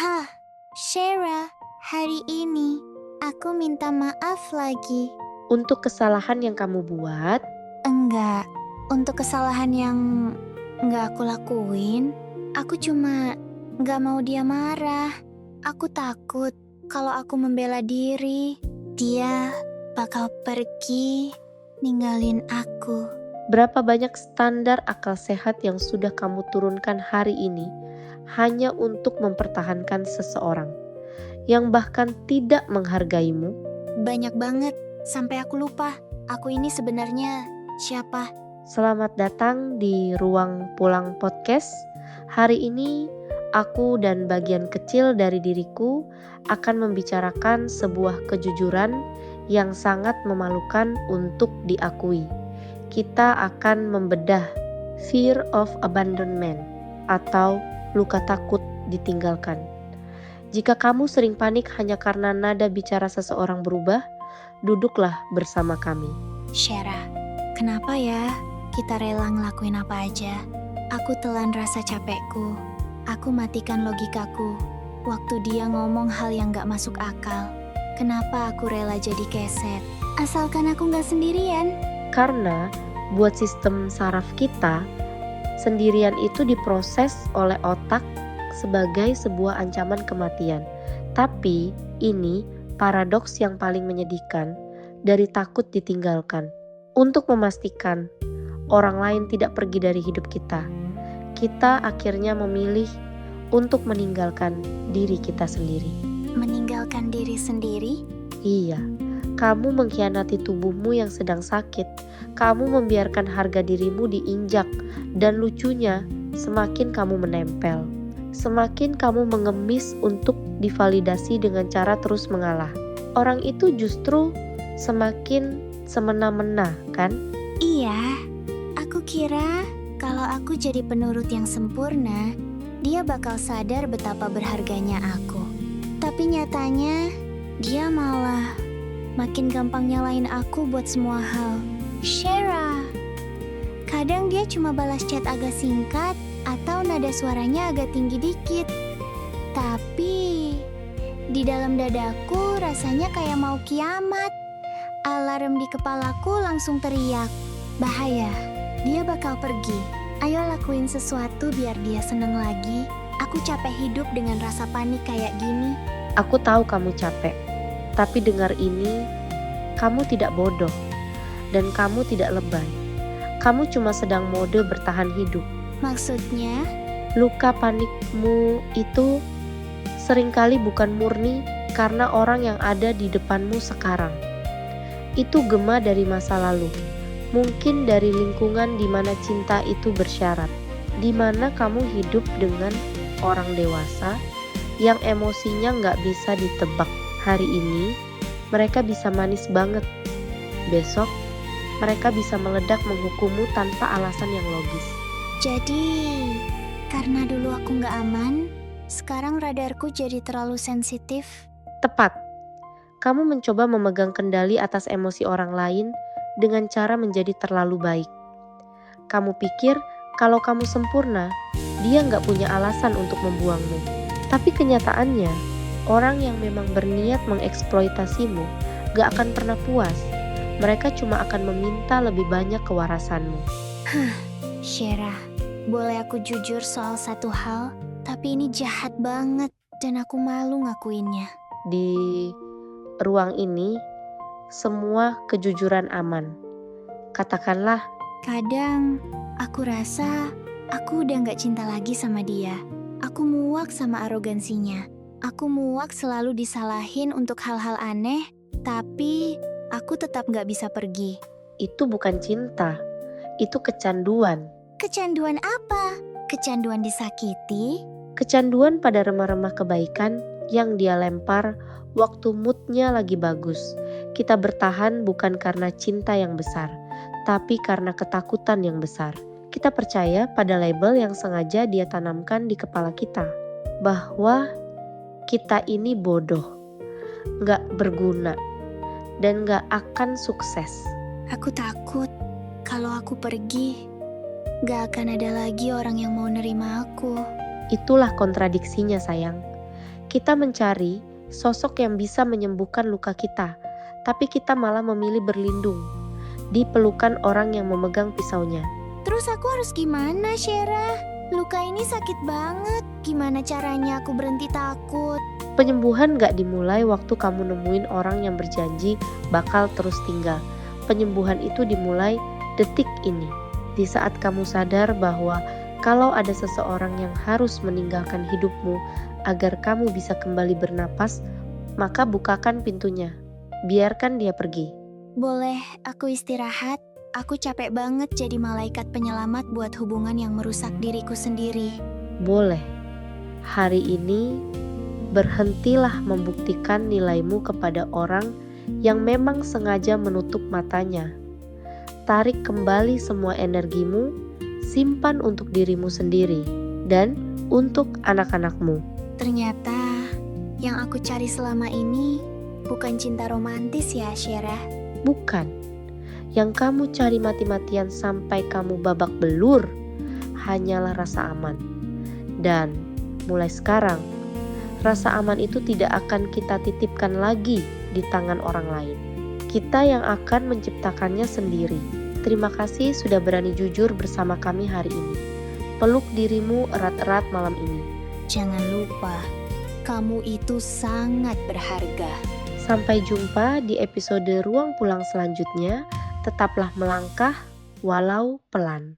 Hah, Shera, hari ini aku minta maaf lagi. Untuk kesalahan yang kamu buat, Enggak, untuk kesalahan yang enggak aku lakuin, aku cuma enggak mau dia marah. Aku takut kalau aku membela diri, dia bakal pergi ninggalin aku. berapa banyak standar akal sehat yang sudah kamu turunkan hari ini hanya untuk mempertahankan seseorang yang bahkan tidak menghargaimu? Banyak banget, sampai aku lupa aku ini sebenarnya siapa. Selamat datang di Ruang Pulang Podcast. Hari ini aku dan bagian kecil dari diriku akan membicarakan sebuah kejujuran yang sangat memalukan untuk diakui. Kita akan membedah fear of abandonment atau luka takut ditinggalkan. Jika kamu sering panik hanya karena nada bicara seseorang berubah, duduklah bersama kami. Shera, kenapa ya kita rela ngelakuin apa aja? Aku telan rasa capekku. Aku matikan logikaku waktu dia ngomong hal yang gak masuk akal. Kenapa aku rela jadi keset? Asalkan aku gak sendirian. Karena buat sistem saraf kita, sendirian itu diproses oleh otak sebagai sebuah ancaman kematian. Tapi ini paradoks yang paling menyedihkan dari takut ditinggalkan. Untuk memastikan orang lain tidak pergi dari hidup kita, kita akhirnya memilih untuk meninggalkan diri kita sendiri. Meninggalkan diri sendiri? Iya, kamu mengkhianati tubuhmu yang sedang sakit. Kamu membiarkan harga dirimu diinjak, dan lucunya, semakin kamu menempel, semakin kamu mengemis untuk divalidasi dengan cara terus mengalah. Orang itu justru semakin semena-mena, kan? Iya, aku kira kalau aku jadi penurut yang sempurna, dia bakal sadar betapa berharganya aku. Tapi nyatanya, dia malah makin gampang nyalain aku buat semua hal. Shera, kadang dia cuma balas chat agak singkat atau nada suaranya agak tinggi dikit. Tapi di dalam dadaku rasanya kayak mau kiamat. Alarm di kepalaku langsung teriak. Bahaya, dia bakal pergi. Ayo lakuin sesuatu biar dia seneng lagi. Aku capek hidup dengan rasa panik kayak gini. Aku tahu kamu capek, tapi dengar ini, kamu tidak bodoh, dan kamu tidak lebay. Kamu cuma sedang mode bertahan hidup. Maksudnya? Luka panikmu itu seringkali bukan murni karena orang yang ada di depanmu sekarang. Itu gema dari masa lalu. Mungkin dari lingkungan di mana cinta itu bersyarat, di mana kamu hidup dengan orang dewasa yang emosinya nggak bisa ditebak. Hari ini mereka bisa manis banget, besok mereka bisa meledak menghukummu tanpa alasan yang logis. Jadi, karena dulu aku nggak aman, sekarang radarku jadi terlalu sensitif. Tepat, kamu mencoba memegang kendali atas emosi orang lain dengan cara menjadi terlalu baik. Kamu pikir kalau kamu sempurna, dia nggak punya alasan untuk membuangmu. Tapi kenyataannya, orang yang memang berniat mengeksploitasimu gak akan pernah puas. Mereka cuma akan meminta lebih banyak kewarasanmu. Shera, boleh aku jujur soal satu hal? Tapi ini jahat banget dan aku malu ngakuinnya. Di ruang ini, semua kejujuran aman. Katakanlah, kadang aku rasa aku udah gak cinta lagi sama dia. Aku muak sama arogansinya. Aku muak selalu disalahin untuk hal-hal aneh, tapi aku tetap gak bisa pergi. itu bukan cinta, itu kecanduan. Kecanduan apa? Kecanduan disakiti? Kecanduan pada remah-remah kebaikan yang dia lempar waktu moodnya lagi bagus. Kita bertahan bukan karena cinta yang besar, tapi karena ketakutan yang besar. Kita percaya pada label yang sengaja dia tanamkan di kepala kita, bahwa kita ini bodoh, gak berguna, dan gak akan sukses. Aku takut kalau aku pergi, gak akan ada lagi orang yang mau nerima aku. Itulah kontradiksinya sayang. Kita mencari sosok yang bisa menyembuhkan luka kita, tapi kita malah memilih berlindung di pelukan orang yang memegang pisaunya. Terus aku harus gimana, Shera? Luka ini sakit banget. Gimana caranya aku berhenti takut? Penyembuhan gak dimulai waktu kamu nemuin orang yang berjanji bakal terus tinggal. Penyembuhan itu dimulai detik ini, di saat kamu sadar bahwa kalau ada seseorang yang harus meninggalkan hidupmu agar kamu bisa kembali bernapas, maka bukakan pintunya. Biarkan dia pergi. Boleh aku istirahat? Aku capek banget jadi malaikat penyelamat buat hubungan yang merusak diriku sendiri. Boleh. Hari ini berhentilah membuktikan nilaimu kepada orang yang memang sengaja menutup matanya. Tarik kembali semua energimu, simpan untuk dirimu sendiri dan untuk anak-anakmu. Ternyata yang aku cari selama ini bukan cinta romantis ya, Shera. Bukan. Yang kamu cari mati-matian sampai kamu babak belur hanyalah rasa aman. Dan mulai sekarang, rasa aman itu tidak akan kita titipkan lagi di tangan orang lain. Kita yang akan menciptakannya sendiri. Terima kasih sudah berani jujur bersama kami hari ini. Peluk dirimu erat-erat malam ini. Jangan lupa, kamu itu sangat berharga. Sampai jumpa di episode Ruang Pulang selanjutnya. Tetaplah melangkah walau pelan.